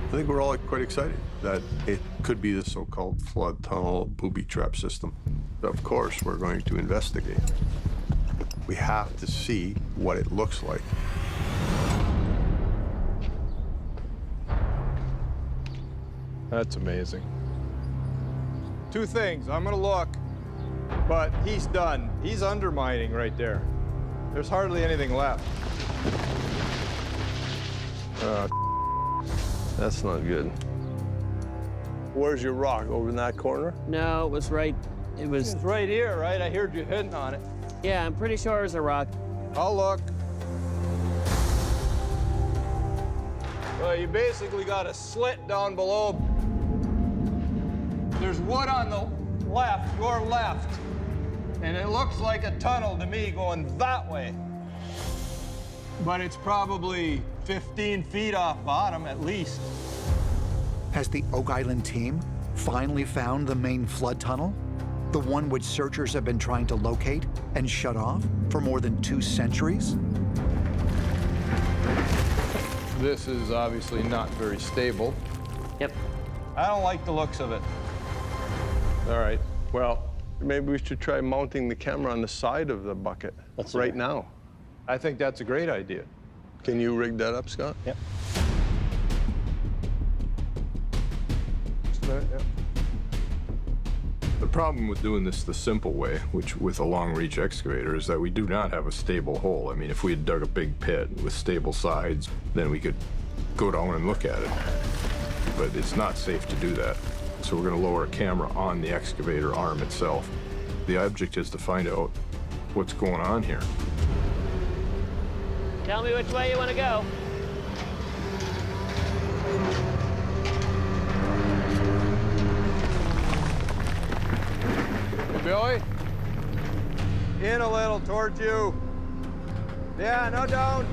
I think we're all quite excited that it could be the so-called flood tunnel booby trap system. Of course, we're going to investigate. We have to see what it looks like. That's amazing. Two things. I'm gonna look, but he's done. He's undermining right there. There's hardly anything left. That's not good. Where's your rock? Over in that corner? No, it was right. It's right here, right? I heard you hitting on it. Yeah, I'm pretty sure it was a rock. I'll look. Well, you basically got a slit down below. There's wood on the left, your left, and it looks like a tunnel to me going that way. But it's probably 15 feet off bottom at least. Has the Oak Island team finally found the main flood tunnel? The one which searchers have been trying to locate and shut off for more than 2 centuries? This is obviously not very stable. Yep. I don't like the looks of it. All right. Well, maybe we should try mounting the camera on the side of the bucket right now. I think that's a great idea. Can you rig that up, Scott? Yep. The problem with doing this the simple way, which with a long-reach excavator, is that we do not have a stable hole. I mean, if we had dug a big pit with stable sides, then we could go down and look at it. But it's not safe to do that. So we're going to lower a camera on the excavator arm itself. The object is to find out what's going on here. Tell me which way you want to go. Hey, Billy? In a little towards you. Yeah, no down.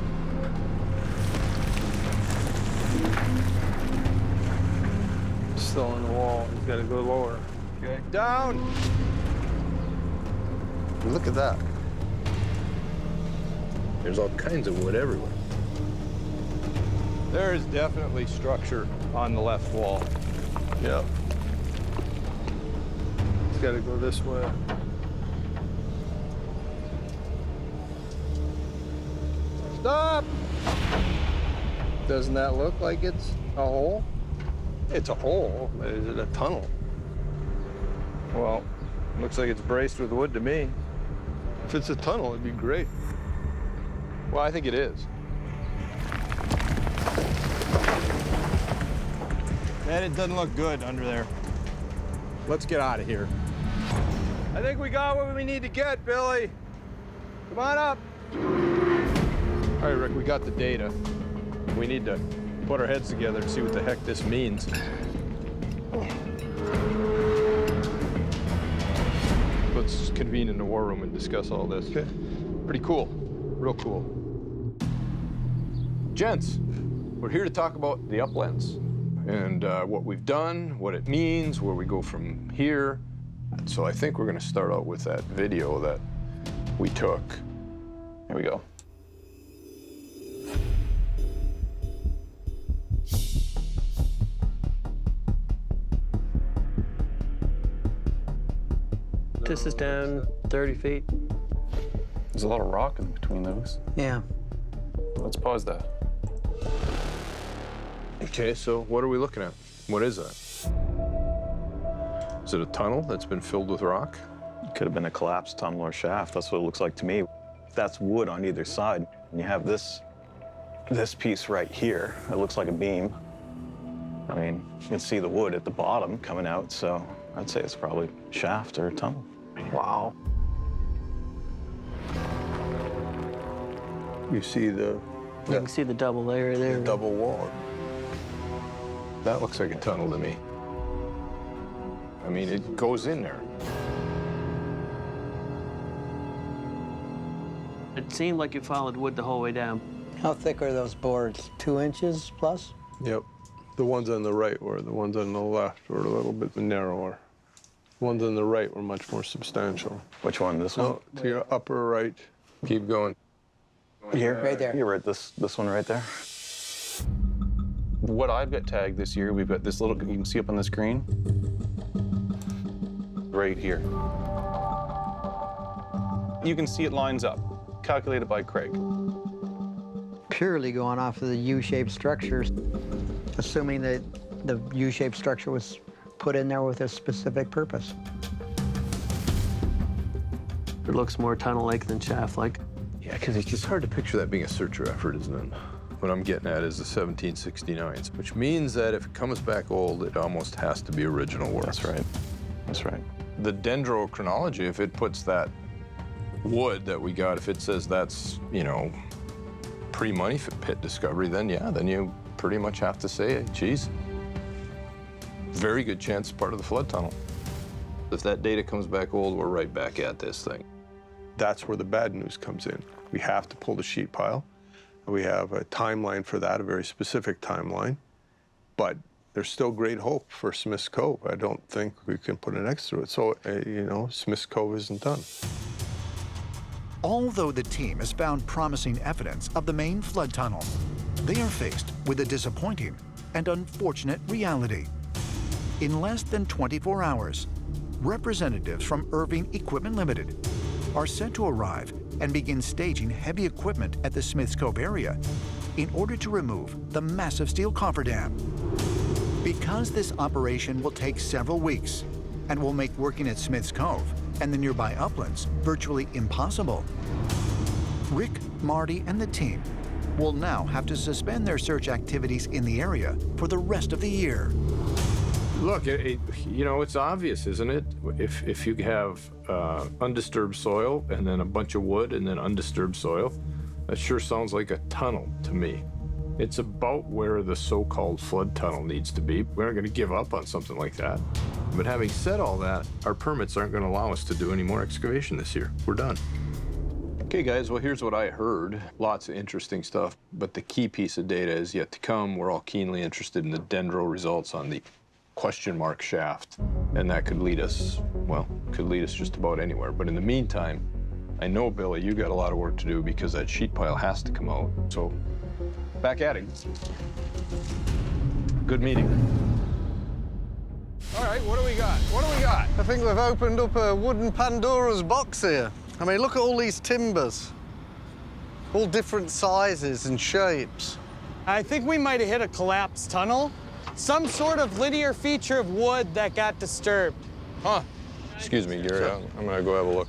Still on the wall. He's got to go lower. Okay, down. Look at that. There's all kinds of wood everywhere. There is definitely structure on the left wall. Yeah. It's got to go this way. Stop! Doesn't that look like it's a hole? It's a hole, but is it a tunnel? Well, looks like it's braced with wood to me. If it's a tunnel, it'd be great. Well, I think it is. Man, it doesn't look good under there. Let's get out of here. I think we got what we need to get, Billy. Come on up. All right, Rick, we got the data. We need to put our heads together and see what the heck this means. Let's convene in the war room and discuss all this. Okay. Pretty cool, real cool. Gents, we're here to talk about the uplands and what we've done, what it means, where we go from here. So I think we're gonna start out with that video that we took. Here we go. This is down 30 feet. There's a lot of rock in between those. Yeah. Let's pause that. Okay, so what are we looking at? What is that? Is it a tunnel that's been filled with rock? It could have been a collapsed tunnel or shaft. That's what it looks like to me. That's wood on either side. And you have this piece right here. It looks like a beam. I mean, you can see the wood at the bottom coming out, so I'd say it's probably a shaft or a tunnel. Wow. You see the You can see the double layer there. double wall. That looks like a tunnel to me. I mean, it goes in there. It seemed like you followed wood the whole way down. How thick are those boards? 2 inches plus? Yep. The ones on the right were, the ones on the left were a little bit narrower. The ones on the right were much more substantial. Which one? This one? No, to your upper right. Keep going. Here? Right there. You're right, this one right there. What I've got tagged this year, we've got this little, you can see up on the screen, right here. You can see it lines up, calculated by Craig. Purely going off of the U-shaped structures, assuming that the U-shaped structure was put in there with a specific purpose. It looks more tunnel-like than shaft-like. Yeah, because it's just hard to picture that being a searcher effort, isn't it? What I'm getting at is the 1769s, which means that if it comes back old, it almost has to be original work. That's right. That's right. The dendrochronology, if it puts that wood that we got, if it says that's, you know, pre-money pit discovery, then yeah, then you pretty much have to say, geez, very good chance part of the flood tunnel. If that data comes back old, we're right back at this thing. That's where the bad news comes in. We have to pull the sheet pile. We have a timeline for that, a very specific timeline. But there's still great hope for Smith's Cove. I don't think we can put an X through it. So, you know, Smith's Cove isn't done. Although the team has found promising evidence of the main flood tunnel, they are faced with a disappointing and unfortunate reality. In less than 24 hours, representatives from Irving Equipment Limited are set to arrive and begin staging heavy equipment at the Smith's Cove area in order to remove the massive steel cofferdam. Because this operation will take several weeks and will make working at Smith's Cove and the nearby uplands virtually impossible, Rick, Marty, and the team will now have to suspend their search activities in the area for the rest of the year. Look, you know, it's obvious, isn't it? If you have undisturbed soil and then a bunch of wood and then undisturbed soil, that sure sounds like a tunnel to me. It's about where the so-called flood tunnel needs to be. We aren't going to give up on something like that. But having said all that, our permits aren't going to allow us to do any more excavation this year. We're done. Okay, guys, well, here's what I heard. Lots of interesting stuff, but the key piece of data is yet to come. We're all keenly interested in the dendro results on the question mark shaft, and that could lead us, well, could lead us just about anywhere. But in the meantime, I know, Billy, you got a lot of work to do because that sheet pile has to come out. So, back at it. Good meeting. All right, what do we got? What do we got? I think we've opened up a wooden Pandora's box here. I mean, look at all these timbers. All different sizes and shapes. I think we might have hit a collapsed tunnel. Some sort of linear feature of wood that got disturbed. Huh. Excuse me, Gary, I'm gonna go have a look.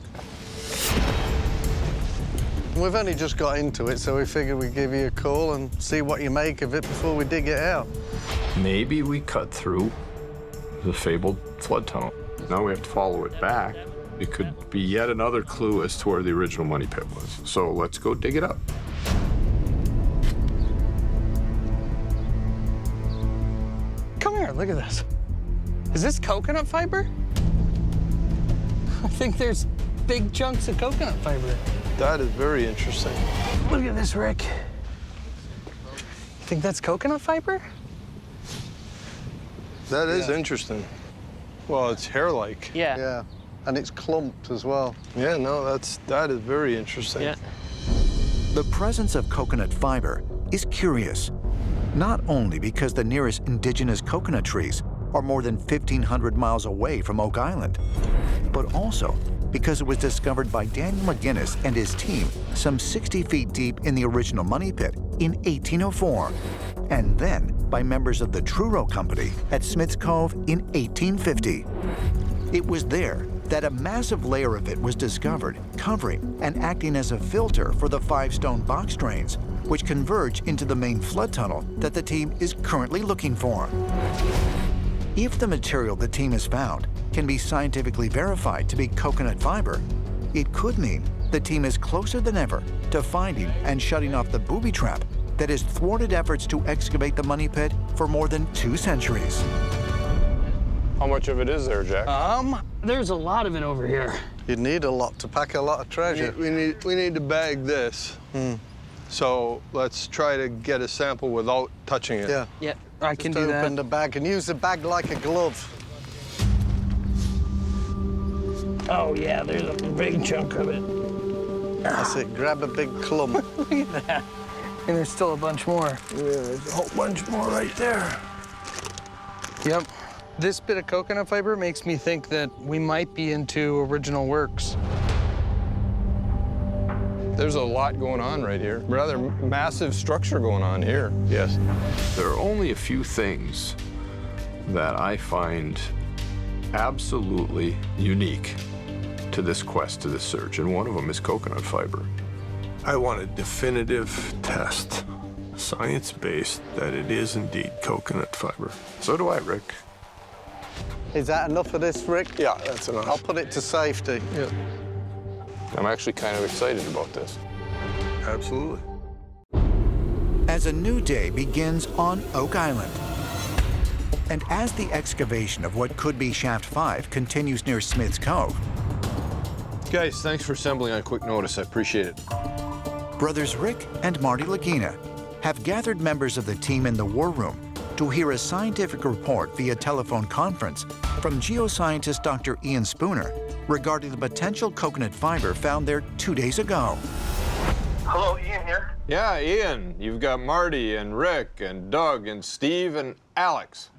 We've only just got into it, so we figured we'd give you a call and see what you make of it before we dig it out. Maybe we cut through the fabled flood tunnel. Now we have to follow it back. It could be yet another clue as to where the original money pit was. So let's go dig it up. Come here, look at this. Is this coconut fiber? I think there's big chunks of coconut fiber. That is very interesting. Look at this, Rick. You think that's coconut fiber? That is interesting. Well, it's hair-like. Yeah. Yeah, and it's clumped as well. Yeah, no, that is very interesting. Yeah. The presence of coconut fiber is curious, not only because the nearest indigenous coconut trees are more than 1,500 miles away from Oak Island, but also because it was discovered by Daniel McGinnis and his team some 60 feet deep in the original money pit in 1804, and then by members of the Truro Company at Smith's Cove in 1850. It was there that a massive layer of it was discovered, covering and acting as a filter for the 5 stone box drains, which converge into the main flood tunnel that the team is currently looking for. If the material the team has found can be scientifically verified to be coconut fiber, it could mean the team is closer than ever to finding and shutting off the booby trap that has thwarted efforts to excavate the money pit for more than 2 centuries. How much of it is there, Jack? There's a lot of it over here. You'd need a lot to pack a lot of treasure. We need to bag this. So let's try to get a sample without touching it. Yeah. Yeah, I can Just do open that. the bag and use the bag like a glove. Oh, yeah, there's a big chunk of it. That's it, grab a big clump. Look at that. And there's still a bunch more. Yeah, there's a whole bunch more right there. Yep. This bit of coconut fiber makes me think that we might be into original works. There's a lot going on right here. Rather massive structure going on here. Yes. There are only a few things that I find absolutely unique to this quest, to this search, and one of them is coconut fiber. I want a definitive test, science-based, that it is indeed coconut fiber. So do I, Rick. Is that enough of this, Rick? Yeah, that's enough. I'll put it to safety. Yeah, I'm actually kind of excited about this. absolutely. As a new day begins on Oak Island, and as the excavation of what could be Shaft 5 continues near Smith's Cove, Guys, thanks for assembling on quick notice. I appreciate it. brothers Rick and Marty Lagina have gathered members of the team in the war room to hear a scientific report via telephone conference from geoscientist Dr. Ian Spooner regarding the potential coconut fiber found there 2 days ago. Hello, Ian here. Yeah, Ian, you've got Marty and Rick and Doug and Steve and Alex.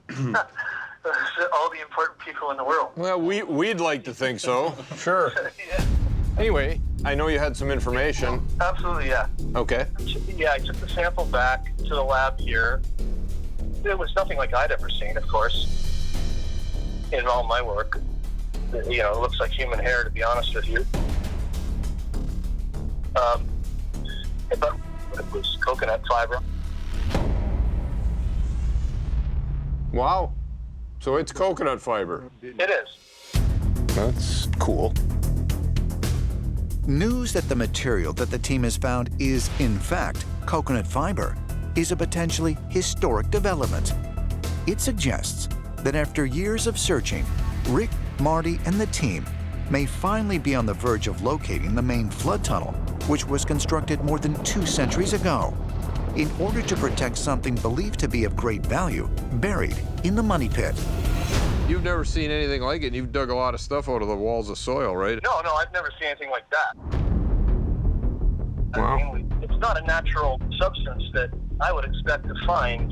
All the important people in the world. Well, we'd like to think so. Sure. Yeah, Anyway, I know you had some information. absolutely, yeah. Okay. Yeah, I took the sample back to the lab here. It was nothing like I'd ever seen, of course, in all my work. You know, it looks like human hair, to be honest with you. But it was coconut fiber. Wow. So it's coconut fiber. It is. That's cool. News that the material that the team has found is, in fact, coconut fiber is a potentially historic development. It suggests that after years of searching, Rick, Marty, and the team may finally be on the verge of locating the main flood tunnel, which was constructed more than 2 centuries ago, in order to protect something believed to be of great value buried in the money pit. You've never seen anything like it. You've dug a lot of stuff out of the walls of soil, right? No, I've never seen anything like that. Wow. I mean, it's not a natural substance that I would expect to find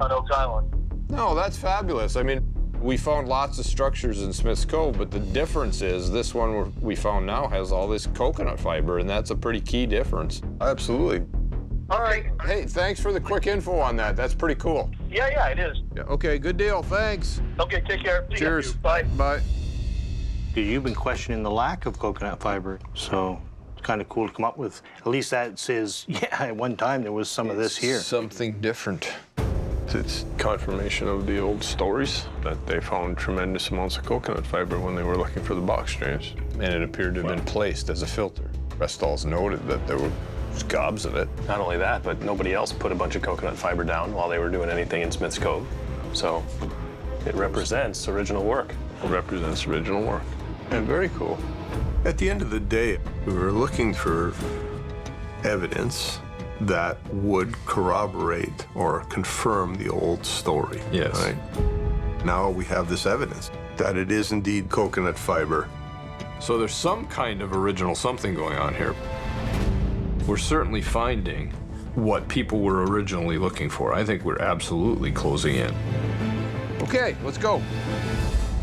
on Oak Island. No, that's fabulous. I mean, we found lots of structures in Smith's Cove, but the difference is this one we found now has all this coconut fiber, and that's a pretty key difference. Absolutely. All right. Hey, thanks for the quick info on that. That's pretty cool. Yeah, it is. Yeah, okay, good deal. Thanks. Okay, take care. See Cheers. you. Bye. Bye. You've been questioning the lack of coconut fiber, so it's kind of cool to come up with. At least that says, yeah, at one time there was some of this here. Something different. It's confirmation of the old stories that they found tremendous amounts of coconut fiber when they were looking for the box drains. And it appeared to have been placed as a filter. Restall's noted that there were gobs of it. Not only that, but nobody else put a bunch of coconut fiber down while they were doing anything in Smith's Cove. So it represents original work. It represents original work. And very cool. At the end of the day, we were looking for evidence that would corroborate or confirm the old story. Yes. Right? Now we have this evidence that it is indeed coconut fiber. So there's some kind of original something going on here. We're certainly finding what people were originally looking for. I think we're absolutely closing in. Okay, let's go.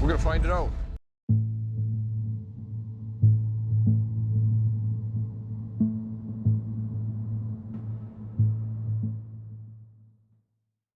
We're gonna find it out.